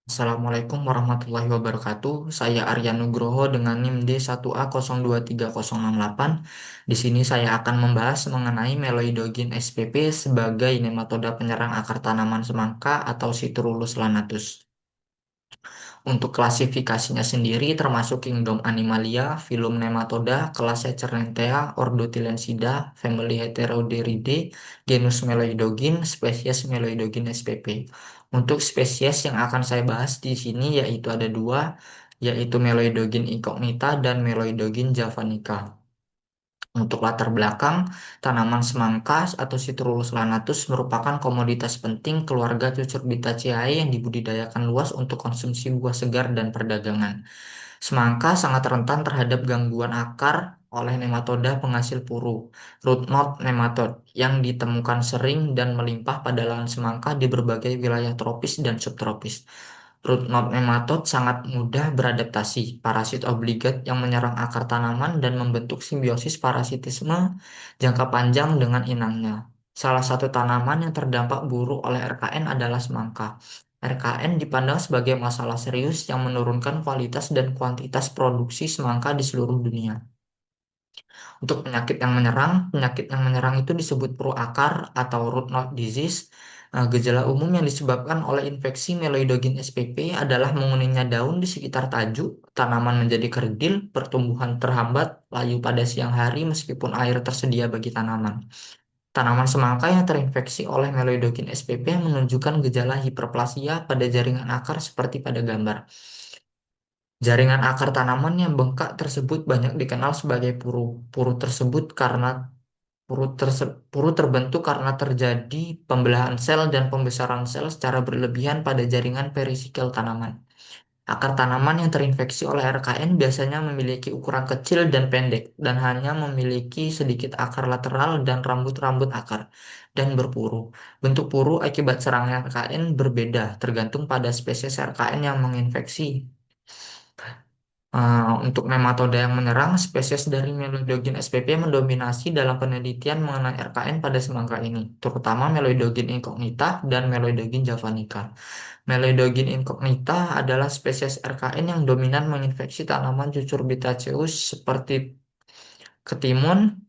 Assalamualaikum warahmatullahi wabarakatuh. Saya Arya Nugroho dengan NIM D1A023068. Di sini saya akan membahas mengenai Meloidogyne spp sebagai nematoda penyerang akar tanaman semangka atau Citrullus lanatus. Untuk klasifikasinya sendiri termasuk Kingdom Animalia, filum Nematoda, kelas Echernethea, ordo Tilensida, family Heteroderidae, genus Meloidogyne, spesies Meloidogyne spp. Untuk spesies yang akan saya bahas di sini yaitu ada dua, yaitu Meloidogyne incognita dan Meloidogyne javanica. Untuk latar belakang, tanaman semangka atau Citrullus lanatus merupakan komoditas penting keluarga Cucurbitaceae yang dibudidayakan luas untuk konsumsi buah segar dan perdagangan. Semangka sangat rentan terhadap gangguan akar oleh nematoda penghasil puru, root knot nematode, yang ditemukan sering dan melimpah pada lahan semangka di berbagai wilayah tropis dan subtropis. Root knot nematode sangat mudah beradaptasi, parasit obligat yang menyerang akar tanaman dan membentuk simbiosis parasitisme jangka panjang dengan inangnya. Salah satu tanaman yang terdampak buruk oleh RKN adalah semangka. RKN dipandang sebagai masalah serius yang menurunkan kualitas dan kuantitas produksi semangka di seluruh dunia. Untuk penyakit yang menyerang itu disebut peru akar atau root knot disease. Gejala umum yang disebabkan oleh infeksi Meloidogyne spp adalah menguningnya daun di sekitar tajuk, tanaman menjadi kerdil, pertumbuhan terhambat, layu pada siang hari meskipun air tersedia bagi tanaman. Tanaman semangka yang terinfeksi oleh Meloidogyne spp menunjukkan gejala hiperplasia pada jaringan akar seperti pada gambar. Jaringan akar tanaman yang bengkak tersebut banyak dikenal sebagai puru. Puru tersebut karena puru terbentuk karena terjadi pembelahan sel dan pembesaran sel secara berlebihan pada jaringan perisikel tanaman. Akar tanaman yang terinfeksi oleh RKN biasanya memiliki ukuran kecil dan pendek dan hanya memiliki sedikit akar lateral dan rambut-rambut akar dan berpuru. Bentuk puru akibat serangan RKN berbeda tergantung pada spesies RKN yang menginfeksi. Untuk nematoda yang menyerang, spesies dari Meloidogyne spp mendominasi dalam penelitian mengenai RKN pada semangka ini, terutama Meloidogyne incognita dan Meloidogyne javanica. Meloidogyne incognita adalah spesies RKN yang dominan menginfeksi tanaman Cucurbitaceae seperti ketimun,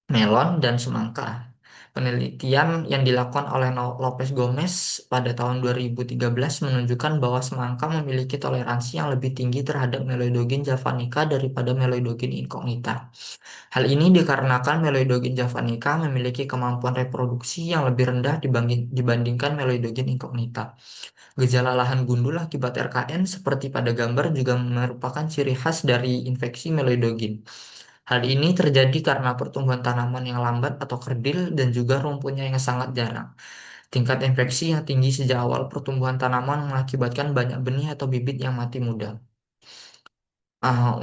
melon, dan semangka. Penelitian yang dilakukan oleh Lopez Gomez pada tahun 2013 menunjukkan bahwa semangka memiliki toleransi yang lebih tinggi terhadap Meloidogyne javanica daripada Meloidogyne incognita. Hal ini dikarenakan Meloidogyne javanica memiliki kemampuan reproduksi yang lebih rendah dibandingkan Meloidogyne incognita. Gejala lahan gundul akibat RKN seperti pada gambar juga merupakan ciri khas dari infeksi Meloidogyne. Hal ini terjadi karena pertumbuhan tanaman yang lambat atau kerdil dan juga rumputnya yang sangat jarang. Tingkat infeksi yang tinggi sejak awal pertumbuhan tanaman mengakibatkan banyak benih atau bibit yang mati muda.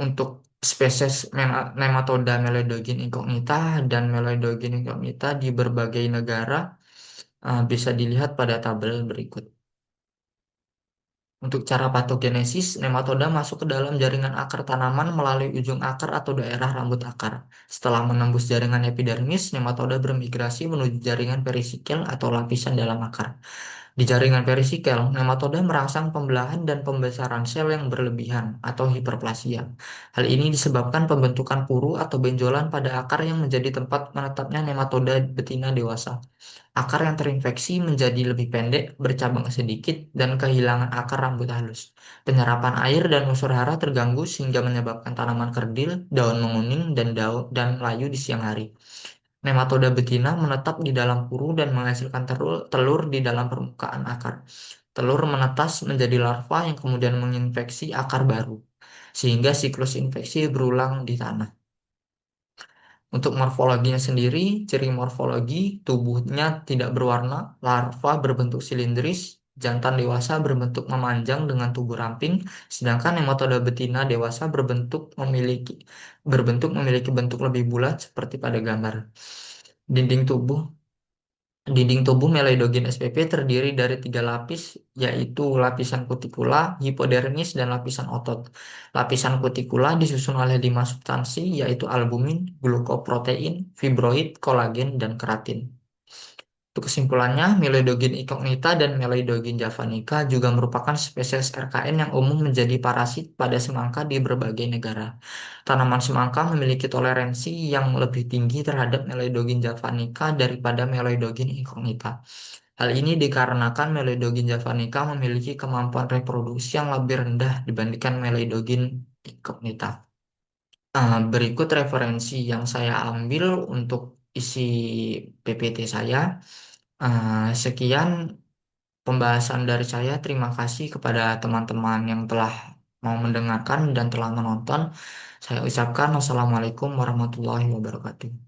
Untuk spesies nematoda Meloidogyne incognita dan Meloidogyne incognita di berbagai negara bisa dilihat pada tabel berikut. Untuk cara patogenesis, nematoda masuk ke dalam jaringan akar tanaman melalui ujung akar atau daerah rambut akar. Setelah menembus jaringan epidermis, nematoda bermigrasi menuju jaringan perisikel atau lapisan dalam akar. Di jaringan perisikel, nematoda merangsang pembelahan dan pembesaran sel yang berlebihan atau hiperplasia. Hal ini disebabkan pembentukan puru atau benjolan pada akar yang menjadi tempat menetapnya nematoda betina dewasa. Akar yang terinfeksi menjadi lebih pendek, bercabang sedikit, dan kehilangan akar rambut halus. Penyerapan air dan unsur hara terganggu sehingga menyebabkan tanaman kerdil, daun menguning, dan layu di siang hari. Nematoda betina menetap di dalam puru dan menghasilkan telur di dalam permukaan akar. Telur menetas menjadi larva yang kemudian menginfeksi akar baru, sehingga siklus infeksi berulang di tanah. Untuk morfologinya sendiri, ciri morfologi tubuhnya tidak berwarna, larva berbentuk silindris, jantan dewasa berbentuk memanjang dengan tubuh ramping, sedangkan nematoda betina dewasa berbentuk memiliki bentuk lebih bulat seperti pada gambar. Dinding tubuh Dinding tubuh Meloidogyne spp terdiri dari 3 lapis, yaitu lapisan kutikula, hipodermis, dan lapisan otot. Lapisan kutikula disusun oleh 5 substansi, yaitu albumin, glukoprotein, fibroid, kolagen, dan keratin. Untuk kesimpulannya, Melodogin incognita dan Melodogin javanica juga merupakan spesies RKN yang umum menjadi parasit pada semangka di berbagai negara. Tanaman semangka memiliki toleransi yang lebih tinggi terhadap Melodogin javanica daripada Melodogin incognita. Hal ini dikarenakan Melodogin javanica memiliki kemampuan reproduksi yang lebih rendah dibandingkan Melodogin incognita. Berikut referensi yang saya ambil untuk isi PPT saya. Sekian pembahasan dari saya. Terima kasih kepada teman-teman yang telah mau mendengarkan dan telah menonton. Saya ucapkan wassalamualaikum warahmatullahi wabarakatuh.